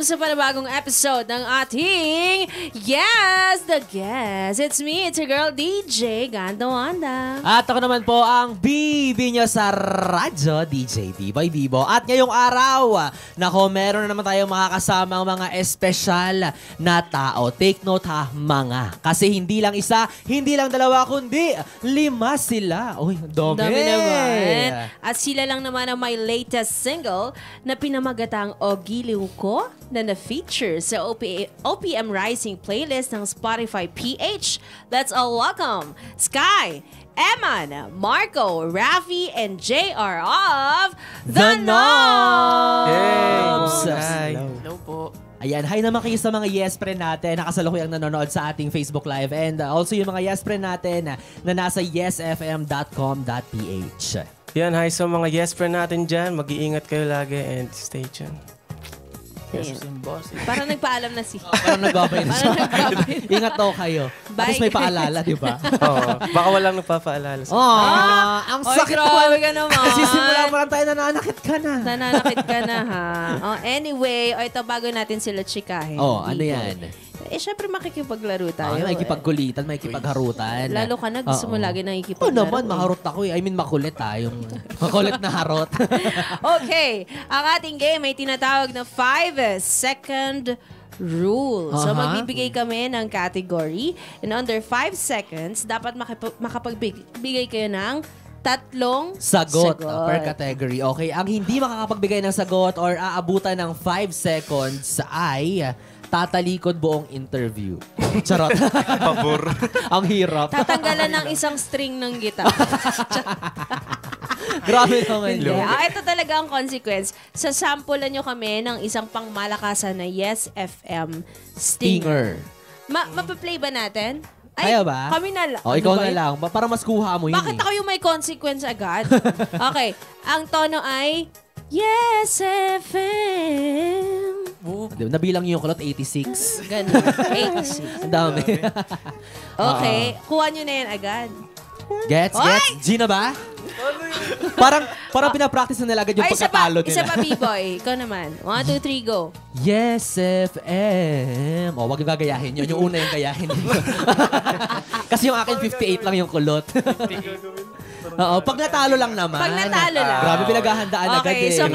sa panibagong episode ng ating Yes, the Guest. It's me, it's your girl DJ Ganda Wanda. At ako naman po ang BB nyo sa radyo, DJ B-Boy Bibo. At ngayong araw, nako, meron na naman tayong makakasamang mga espesyal na tao. Take note ha, mga. Kasi hindi lang isa, hindi lang dalawa, kundi 5 sila. Uy, dami naman. At sila lang naman ang my latest single na pinamagatang O Giliw Ko na na-feature sa OPM Rising playlist ng Spotify PH. Let's all welcome Sky, Eman, Marco, Rafi, and JR of The Knobs! Hey! Hello po. Ayan, hi naman kayo sa mga yes friend natin na kasalukuyang nanonood sa ating Facebook Live and also yung mga yes friend natin na nasa yesfm.com.ph. Yan, hi sa mga yes friend natin dyan. Mag-iingat kayo lagi and stay tuned. Yes, parang nagpaalam na si... Parang nagbabay na siya. Parang nagbabay na. Ingat daw kayo. Bye, Tapos may guys. paalala, di ba? Oo. Baka walang nagpapaalala sa Ang Oy, sakit grabe ka naman. Kasi simula mo lang tayo nananakit ka na. Nananakit ka na, ha? Oh, anyway, ito bago natin sila chikahin. Ano yan? Syempre makikipaglaro tayo. Makikipagkulitan, makikipagharutan. Lalo ka na, gusto mo lagi Oo nakikipaglaro. naman, maharot ako eh. I mean, makulit yung makulit na harot. Okay, ang ating game ay tinatawag na 5-second rule. So, magbibigay kami ng category. And under 5 seconds, dapat makapagbigay kayo ng 3 sagot per category. Okay, ang hindi makakapagbigay ng sagot or aabutan ng 5 seconds ay tatalikod buong interview. Charot. pabor. Ang hirap. Tatanggalan ng isang string ng gitara. Grabe naman Hindi. yun. Ito talaga ang consequence. Sasampulan nyo kami ng isang pangmalakasan na Yes FM Stinger. Mapaplay ba natin? Kaya ba? Kami na lang. Ikaw na lang. Para mas kuha mo yun. Bakit ako yung may consequence agad? Okay. Ang tono ay Yes FM. Nabilang yung kulot, 86. Ganun. 86. Ang dami. Okay. Kuha nyo na yan agad. Gets? G na ba? Parang pinapractice na nila agad yung pagkatalo nila. Isa pa, B-boy. Ikaw naman. 1, 2, 3, go. Yes, FM. Wag yung gagayahin yun. Yung una yung gayahin. Kasi yung akin, 58 lang yung kulot. Oo, pag natalo lang naman. Pag natalo lang. Grabe, pinaghahandaan agad eh. Okay, so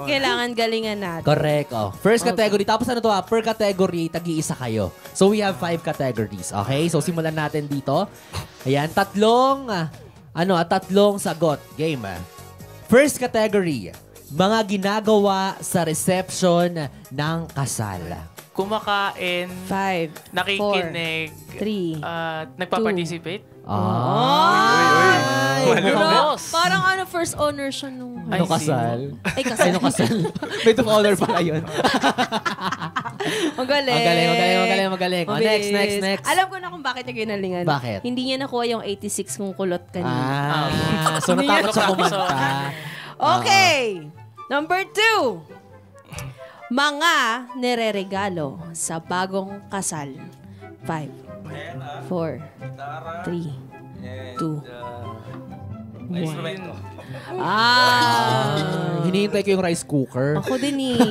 kailangan galingan natin. Correct. First category. Tapos ano to per category, tag-iisa kayo. So we have 5 categories. Okay? So simulan natin dito. Ayan, 3 sagot. Game. First category, mga ginagawa sa reception ng kasal. Kumakain, 5, nakikinig, 3, nagpa-participate. Parang first honor siya nung... Ano kasal? Ay, kasal. Ano kasal? May of honor pala yun. Magaling. Magaling. Mabilis. Next. Alam ko na kung bakit niya ginalingan. Bakit? Hindi niya nakuha yung 86 kung kulot kanina. So natakot siya kumanta. Okay. Number 2. Mga nireregalo sa bagong kasal. 5, 4, 3, 2, 1. Hinihintay ko yung rice cooker. Ako din eh.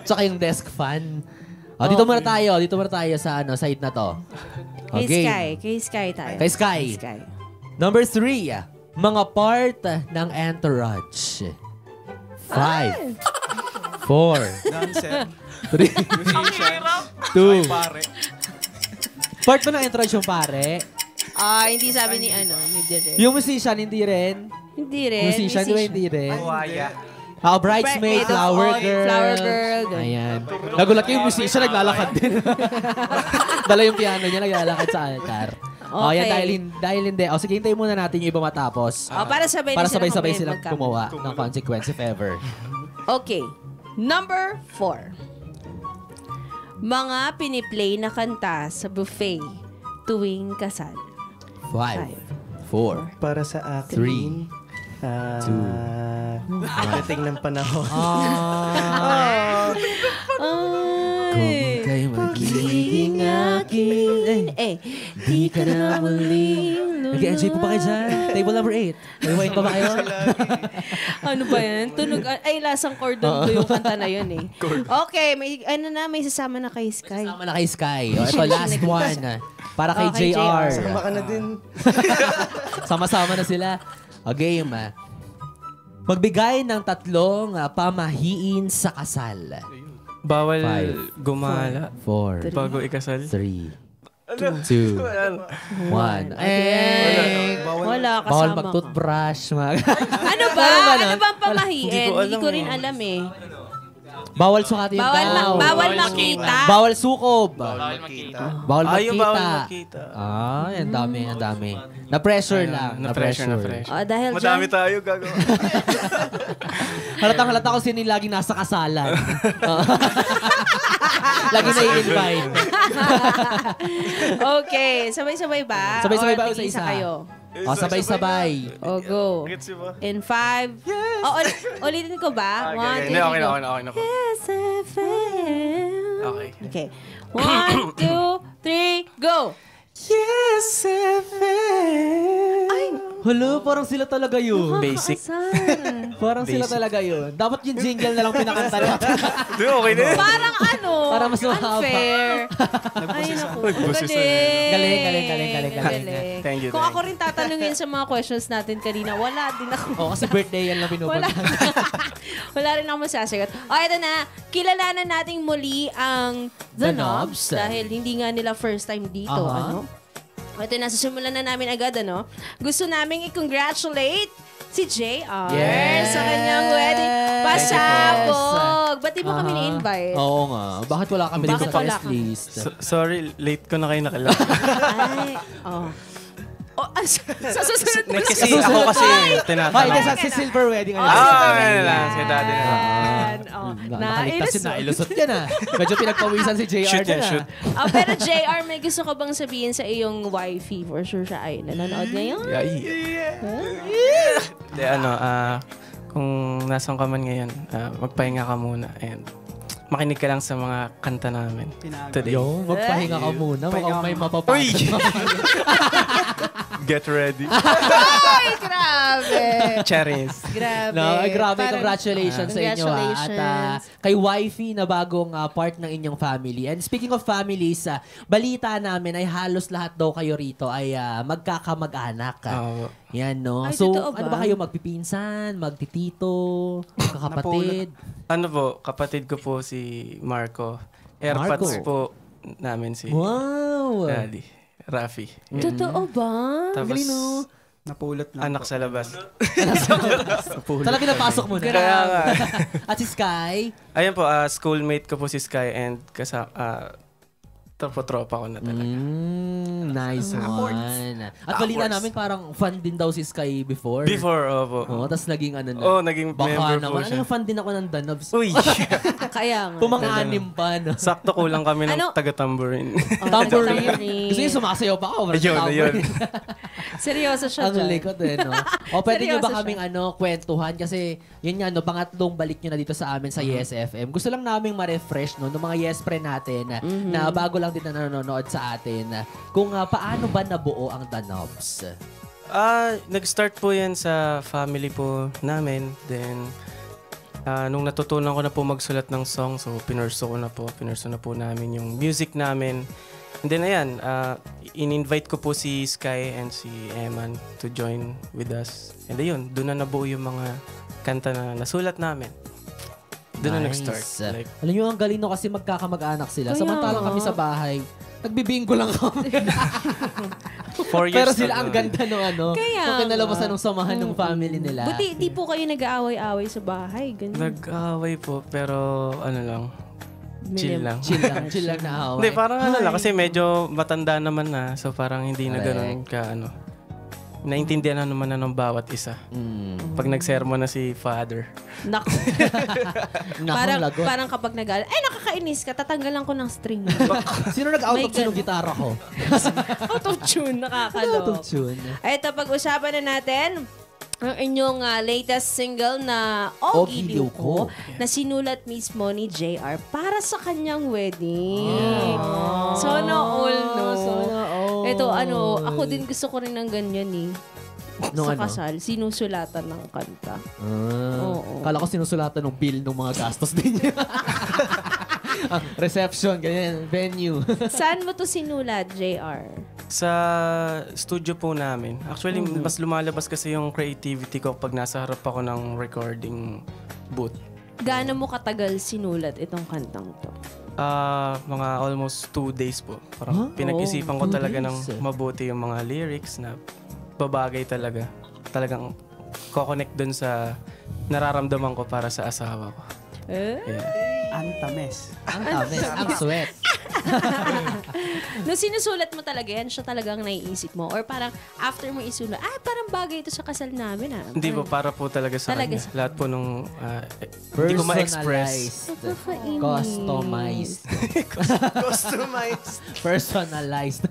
Tsaka yung desk fan. Dito muna tayo sa side na to. Kay Sky tayo. Kay Sky. Number 3, mga part ng entourage. 5, 4, 3, 2. Part ba ng entourage yung pare? Hindi sabi ni Direk. Yung musician, hindi rin. Hindi rin. Musician, hindi rin. Waya. Bridesmaid, flower girl. Flower girl. Ayan. Nagulat yung musician, naglalakad din. Dala yung piano niya, naglalakad sa altar. Okay. Yan, dahil hindi. Sige, hintayin muna natin yung iba matapos. Para sabay-sabay silang gumawa ng consequence if ever. Okay. Number 4. Mga piniplay na kanta sa buffet tuwing kasal. 5, 4, Para sa akin, 2, dating ng panahon. Kung ay magiging akin. Di ka na muling. Nag-enjoy po ba kayo dyan? Table number 8. Rewind pa ba kayo? Ano ba yan? Tunog, ay, lasang cordon ko yung kanta na yun eh. Okay, may sasama na kay Sky. Sama na kay Sky. O, ito, last one. Para kay kay JR. Sama ka na din. Sama-sama na sila. O, game. Magbigay ng 3 pamahiin sa kasal. Bawal 5, gumala 4, bago ikasal. 3, 2, 1. Wala, kasama Bawal ka. mag-toothbrush. Ano ba? Ano ba ang pamahiin? Hindi ko rin alam eh. Bawal sukatin yung tao. Bawal makita. Bawal sukob. Bawal makita. Bawal Yung magkita. bawal makita. Ang dami, ang dami. Na-pressure lang. Na-pressure. Oh, dahil Madami dyan, tayo gagawa. Halatang-halata ko sino yung laging nasa kasalan. Lagi na i-invite. okay, sabay-sabay ba? Sabay-sabay Or ba o tig-isa isa-isa? kayo? O, sabay-sabay. O, go. Gets mo ba? In 5. Yes! Ulitin ko ba? 1, 2, 3, Okay go. na. Yes, FM. Okay. Okay. 1, 2, 3, go! Yes, FM. Ay, Hello, parang sila talaga yun. Basic. nakakasar. Parang sila talaga yun. Dapat yung jingle na lang pinakanta natin. Di, okay na yun. Parang ano? Para mas mahaba. Unfair. Ay, naku. Galing, galing. Thank you. Kung ako rin tatanungin sa mga questions natin kanina, wala din ako. O, kasi birthday yan lang Wala. pinupunta. Wala rin ako masasagot. O, ito na. Kilalanan nating muli ang The The Knobs. Knobs. Dahil hindi nga nila first time dito. Aha. Ano? O, ito na. Susimulan na namin agad. Ano? Gusto naming i-congratulate si JR Yes! sa kanyang wedding. Pasabog! Ba't di mo kami Aha. ni-invite? Oo nga. Bakit wala kami dito Bakit sa wala guest ka? list? Sorry, late ko na kayo nakilala. Ay, oh. Sa susunod mo Kasi na. ako kasi Ay, tinatanong. hindi sa si Silver Wedding. Oh, Ano? Silver ayun Wedding. lang. Si daddy na. Oh, Nakaligtas yun na. nailusot. Ilusot yan ah. Medyo pinagpawisan si JR Shoot yan, dyan shoot. ah. Pero JR, may gusto ka bang sabihin sa iyong wifey? For sure siya ay nanonood ngayon. Hindi, kung nasan ka man ngayon, magpahinga ka muna and makinig ka lang sa mga kanta namin today. Yo, magpahinga ka muna. Mukhang may mapapasok. Get ready. Ay, grabe! Cherries. Grabe. No, ay, grabe. Parang- Congratulations sa inyo. At kay wifey na bagong part ng inyong family. And speaking of families, balita namin ay halos lahat daw kayo rito ay magkakamag-anak. Oo. Yan, no? Ay, So, totoo ba? ano ba kayo? Magpipinsan? Magtitito? Magkakapatid? Ano po, kapatid ko po si Marco. Airpods Marco. po namin si Wow! Daddy. Rafi. Totoo ba? Tapos, Galing, no? Napulot lang anak po. sa labas. Talaga pinapasok mo na. Kaya nga. At si Sky? Ayan po, schoolmate ko po si Sky and tropa ko na talaga. Nice one. At balita namin parang fan din daw si Sky before. Before, opo. Oo, tapos naging ano na. Naging Baka member po naman. siya. Ano, fan din ako ng The Knobs. Uy! Kaya nga. Pumang-anim pa, no? Sakto kulang kami ng Ano? taga-tambourine. Tambourine. Gusto niyo sumasayaw pa ako. Ayun. Seryoso siya Ang dyan. likod eh, no? O pwede niyo ba Seryoso kaming kwentuhan? Kasi yun nga, no, pangatlong balik niyo na dito sa amin sa Yes FM. Gusto lang naming ma-refresh, no, ng mga Yes Pre natin na bago lang din na nanonood sa atin. Kung paano ba nabuo ang The Knobs? Nag-start po yan sa family po namin. Then, nung natutunan ko na po magsulat ng song, so pinurso na po namin yung music namin. And then ayan, in-invite ko po si Sky and si Eman to join with us. And ayun, doon na nabuo yung mga kanta na nasulat namin. Doon na nag-start. Like, Alam niyo, ang galing no kasi magkakamag-anak sila. Kaya Samantalang nga. kami sa bahay, nagbibingo lang kami. 4 years Pero na sila po. ang ganda ng Kaya kung kinalabasan nga. ng samahan ng family nila. Buti di po kayo nag-aaway-aaway sa bahay. Ganyan. Nag-away po, pero ano lang, chill lang. Chill lang na away. Hindi, parang ano lang, kasi medyo matanda naman na, so parang hindi na ganun ka, naintindihan na naman na ng bawat isa. Pag nagsermon na si father. Naku. Nakang lagot. Parang kapag ay nakakainis ka, tatanggalan ko ng string. Sino nag-out May of tune ng ganun. gitara ko? Auto-tune, Out nakakalok. of tune. Ito, pag-usapan na natin ang inyong latest single na Ogiliw Ko na sinulat mismo ni JR para sa kanyang wedding. Sana all, no? Sana all. Ito, ako din gusto ko rin ng ganyan eh. Sa kasal, sinusulatan ng kanta. Oo. Kala ko sinusulatan ng bill ng mga gastos din niya. Reception, ganyan, venue. Saan mo to sinulat, JR? Sa studio po namin. Actually, mas lumalabas kasi yung creativity ko pag nasa harap ako ng recording booth. Gaano mo katagal sinulat itong kantang to? Mga almost 2 days po. Parang pinag-isipan ko 2 talaga days. ng mabuti yung mga lyrics na babagay talaga. Talagang ko-connect dun sa nararamdaman ko para sa asawa ko. Yeah. Antames. Ang tamis, ang sweat. No, sinusulat mo talaga yan, siya talagang naiisip mo? Or parang after mo isulat, parang bagay ito sa kasal namin Hindi po, para po talaga sa Talaga kanya. Lahat po nung hindi ko ma-express. Customized. Customized. Personalized.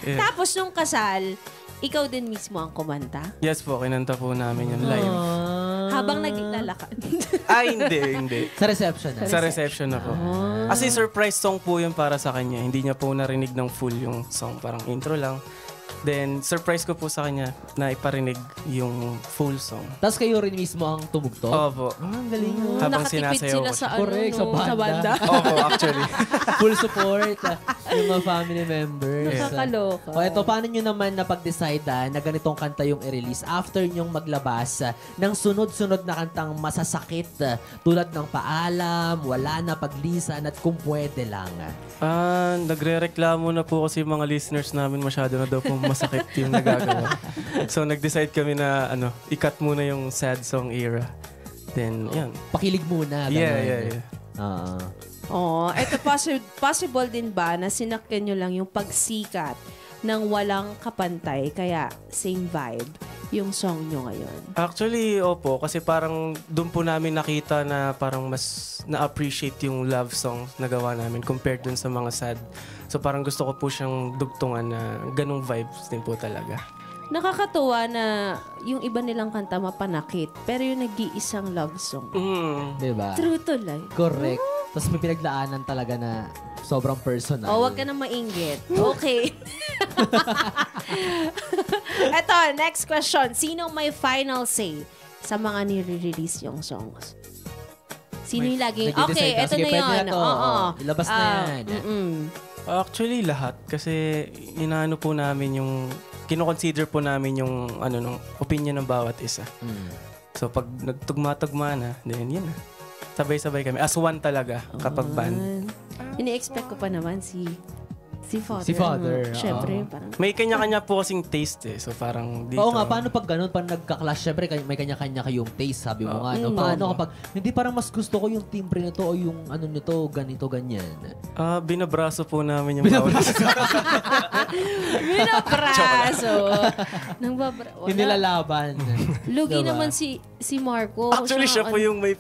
Yeah. Tapos nung kasal, ikaw din mismo ang kumanta? Yes po, kinanta po namin yung live. Habang naglalakad. Ay, hindi. Sa reception na. Sa reception na po. Kasi surprise song po yun para sa kanya. Hindi niya po narinig ng full yung song. Parang intro lang. Then, surprise ko po sa kanya na iparinig yung full song. Tapos kayo rin mismo ang tumugtog? Opo. Ang galing mo. Habang Nakatipid sinasayaw sila ko sa, siya. Correct, sa banda. Opo, actually. Full support. Yung mga family members. Nakakaloka. O eto, paano nyo naman napag-decide na ganitong kanta yung i-release after nyong maglabas ng sunod-sunod na kantang masasakit tulad ng Paalam, Wala Na, Paglisan at Kung Pwede Lang? Nagre-reklamo na po kasi yung mga listeners namin masyado na daw po masakit yung nagagawa. So, nag-decide kami na i-cut muna yung sad song era. Then, yan. Pakilig muna. Yeah. Ito possible din ba na sinakyan nyo lang yung pagsikat ng walang kapantay, kaya same vibe yung song nyo ngayon? Actually, opo. Kasi parang doon po namin nakita na parang mas na-appreciate yung love song na gawa namin compared dun sa mga sad. So parang gusto ko po siyang dugtungan na ganung vibes din po talaga. Nakakatuwa na yung iba nilang kanta mapanakit, pero yung nag-iisang love song. Diba? True to life. Correct. Tapos may pinaglaanan talaga na sobrang personal. Wag ka na mainggit. Okay. Eto, next question. Sino may final say sa mga nire-release yung songs? Sino yung laging, okay, eto Sige, na pwede yun. na to. Oo. Ilabas na yan. Actually, lahat. Kasi inaano po namin yung kino-consider po namin yung nung opinion ng bawat isa. So pag nagtugma-tugma na, then yun na. Sabay-sabay kami. As one talaga kapag band. Ini-expect ko pa naman si Father. Si Father, Siyempre, parang... May kanya-kanya po kasing taste so parang dito. Oo nga, paano pag ganun? Pag nagka-clash, syempre may kanya-kanya kayong taste, sabi mo nga. No? Paano kapag, hindi parang mas gusto ko yung timbre nito o yung nito, ganito, ganyan? Binabraso po namin yung bawat isa. Binabraso. Hindi lalaban. Lugi Diba? naman si Marco. Actually, siya po yung may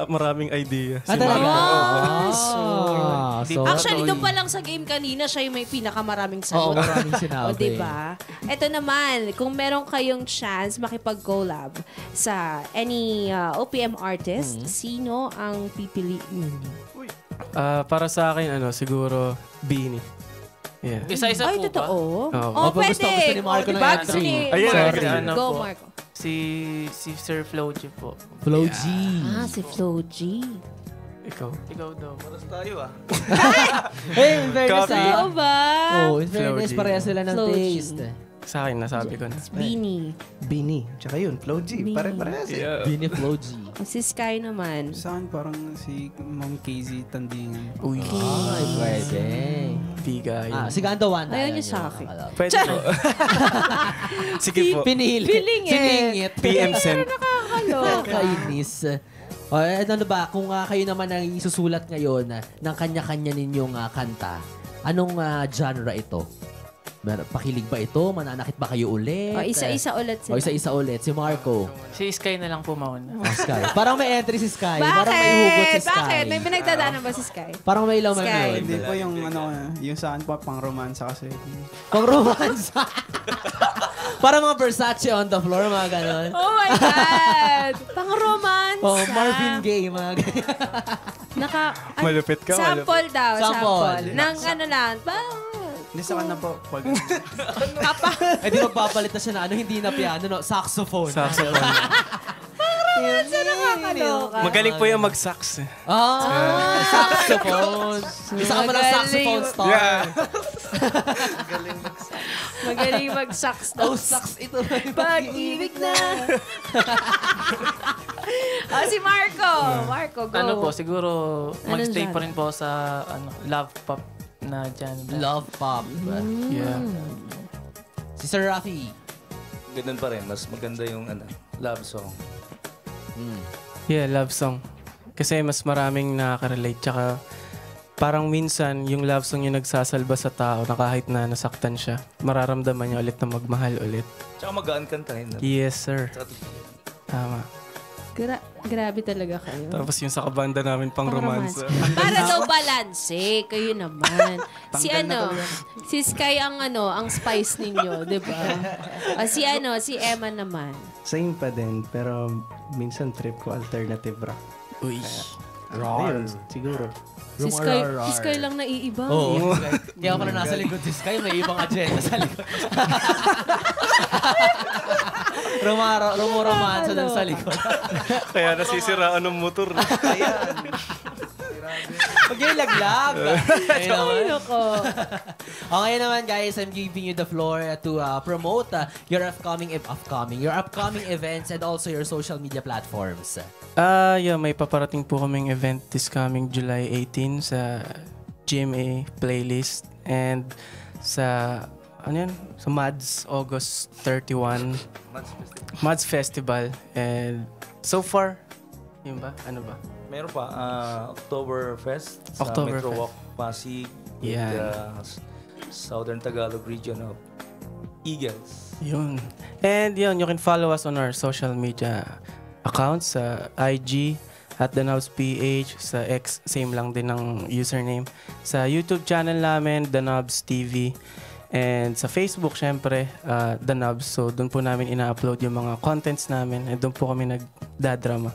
maraming idea. Talaga? Marco. Actually, doon pa lang sa game kanina, siya yung may pinakamaraming sagot. Oo, maraming sinabi. O, diba? Ito naman, kung meron kayong chance makipag-collab sa any OPM artist, sino ang pipiliin ninyo? Para sa akin, siguro, Beanie. Yeah. Isa-isa Ay, po totoo? ba? Oh, pwede. gusto ni Marco ng Diba? entry. Gusto ni Ayan, Marco. sorry. Go, po. Marco. Si Sir Flo G po. Flow G. Si Flo G. Ikaw. Ikaw daw. Hey, in fairness Copy. Ikaw ba? In fairness, Flow G. pareha sila ng Flow G. taste. Sa akin, nasabi ko na. Beanie. Bini. Tsaka yun, Flow G. Bini. Pare-parehas eh. Bini Flow G. Si Sky naman. Sa akin parang si Ma'am KZ Tandingan. Uy. Ay, pwede. Bigay. Si Ganda Wanda. Ayaw yan niya sa yung akin. nakakalaw. Pwede po. Sige po. Pinili. Pilingit. Siningit. PM sent. Nakakainis. Ano ba, kung kayo naman ang isusulat ngayon ng kanya-kanya ninyong kanta, anong genre ito? Pakilig ba ito? Mananakit ba kayo ulit? Isa-isa ulit sila. Isa-isa ulit. Si Marco. Si Sky na lang po mauna. Sky. Parang may entry si Sky. Bakit? Parang may hugot si Sky. Bakit? May pinagdadaanan ba si Sky? Parang may ilaw Sky. Hindi po yung yung saan po pang romansa kasi. Pang romansa. Para mga Versace on the floor, mga ganon. Oh my God! Pang-romance. Oh, Marvin Gaye, mga ganyan. Malupit ka, Sample daw, Sample. sample. Nang ano lang, Hindi sa kanya po. Pag, Eh di magpapalit na siya na hindi na piano, no? Saxophone. romance na nakakaloka. Magaling po yung mag-sax. Saxophone. Isa ka palang saxophone star. Yeah. Magaling mag-sax daw. Oh, sax ito na yung Pag-ibig na. Si Marco. Marco, go. Ano po, siguro magstay genre? pa rin po sa love pop na dyan. Love pop. Yeah. Si Sir Rafi. Ganun pa rin. Mas maganda yung love song. Yeah, love song. Kasi mas maraming nakaka-relate. Tsaka parang minsan yung love song yung nagsasalba sa tao na kahit na nasaktan siya, mararamdaman niya ulit na magmahal ulit. Tsaka magaan kantahin. Yes, sir. Tama. Grabe talaga kayo. Tapos yung sa kabanda namin pang romance. Para daw balanse, kayo naman. Si Sky ang ang spice ninyo, 'di ba? Si Emma naman. Same pa din, pero minsan trip ko alternative rock. Uy. Ayun, siguro. Si Sky lang naiiba. Oo. Kaya pala nasa likod si Sky, may ibang agenda sa likod. Rumoromansa dun sa likod. Kaya nasisiraan ng motor. Huwag yung laglag. Ayun naman. Ako. Okay naman guys, I'm giving you the floor to promote your upcoming events and also your social media platforms. Yeah, may paparating po kaming event this coming July 18 sa GMA Playlist and sa sa MADS August 31 MADS Festival and so far yun ba? Ano ba? Meron pa, Oktoberfest sa Oktoberfest. Metro Walk, Pasig, Yeah. Southern Tagalog region of Eagles. Yun. And yun, you can follow us on our social media accounts sa IG at The Nubs PH, sa X, same lang din ng username. Sa YouTube channel namin, The Nubs TV. And sa Facebook, syempre, The Nubs. So, doon po namin ina-upload yung mga contents namin. And doon po kami nagdadrama.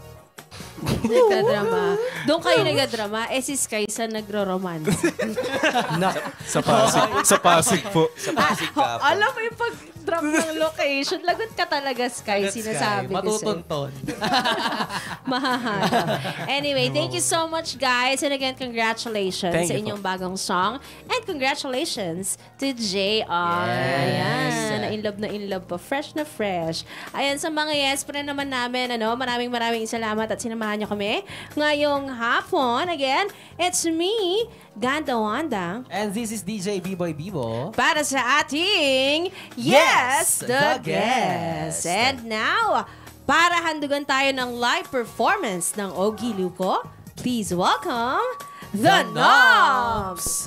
Nagdadrama. Doon kayo nagdadrama. Si Sky sa nagro-romance. Sa Pasig. Sa Pasig po. Sa Pasig ka. Alam mo yung pag-drop ng location, lagot ka talaga, Sky. Sinasabi ko sa'yo. Matutunton. Mahahaba. Anyway, thank you so much, guys. And again, congratulations Thank sa you inyong bagong song. And congratulations to JR. Ayan, na in love pa. Fresh na fresh. Ayan, sa mga yes pa rin naman namin, maraming salamat at sinamahan niyo kami ngayong hapon. Again, it's me, Ganda Wanda. And this is DJ B-Boy Bibo. Para sa ating Yes, the the Guest. Guest. And now, para handugan tayo ng live performance ng Ogie Luco, please welcome The Nubs!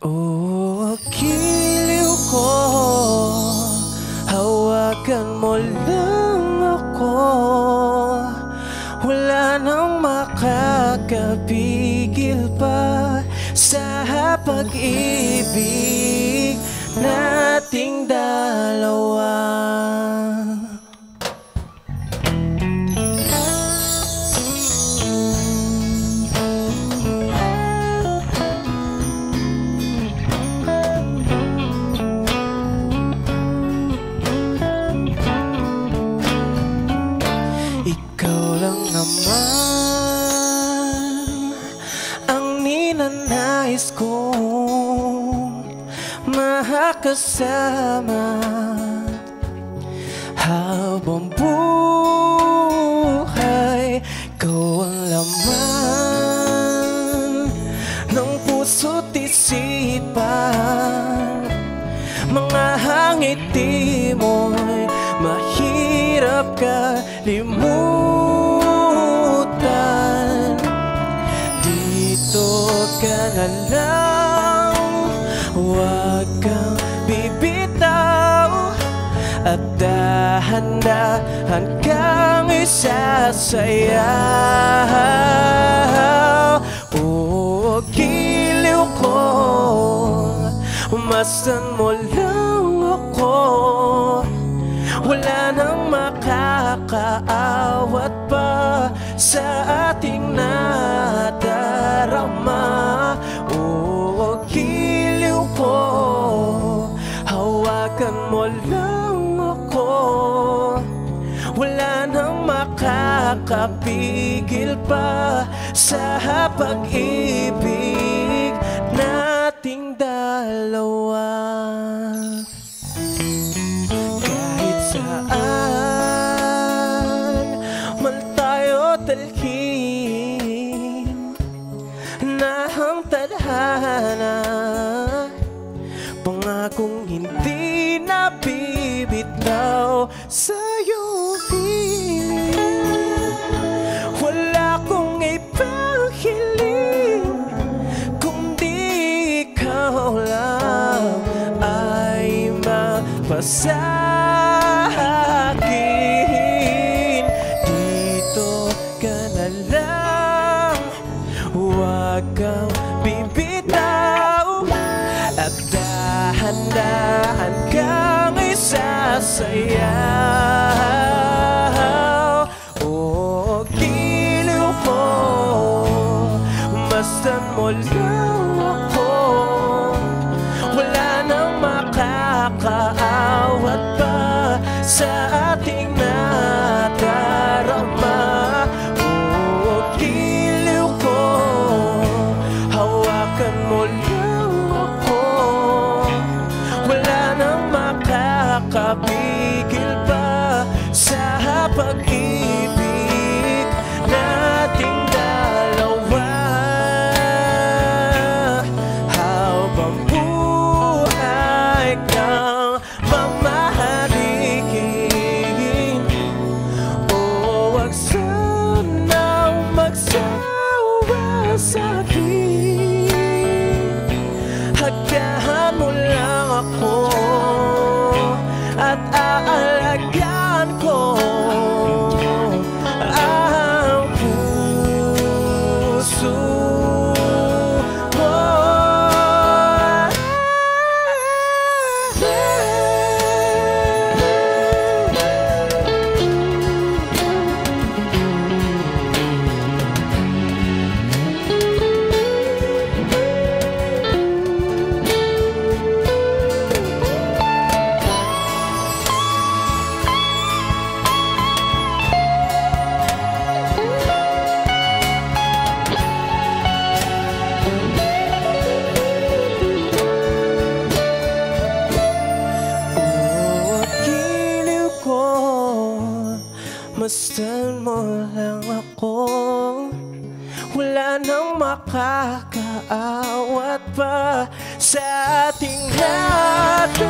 Oh, giliw ko, hawakan mo lang ako. Wala nang makakapigil pa sa pag-ibig nating dalawa. Ikaw lang naman ang ninanais kong makasama habang buhay. Ikaw ang laman ng puso't isipan. Mga hangiti mo'y mahirap kalimutan. Dito ka na lang, huwag kang bibitaw, at dahan-dahan kang isasayaw. O giliw ko, masdan mo lang ako, wala nang makakaawat pa sa ating nadarama. O giliw ko, hawakan mo lang ako, wala nang makakapigil pa sa pag-ibig nating dalawa. Kahit saan man tayo dalhin na ang tadhana, pangakong hindi na bibitaw sa'yo piling. Wala kong ibang hiling, kundi ikaw lang ay mapasakin. Dito ka na lang, huwag kang bibitaw, at dahan-dahan kang isasayaw. O giliw ko, masdan mo lang ako, wala nang makakaawat pa sa ating nadarama. O giliw ko, hawakan mo lang ako, wala nang makakapigil pa sa pag-ibig nating dalawa. Habang buhay kang mamahalin, o wag sanang magsawa sa'kin. Hagdahan mo lang ako at aalagaan ko ang puso mo. Masdan mo lang ako, wala nang makakaawat pa sa ating nadarama.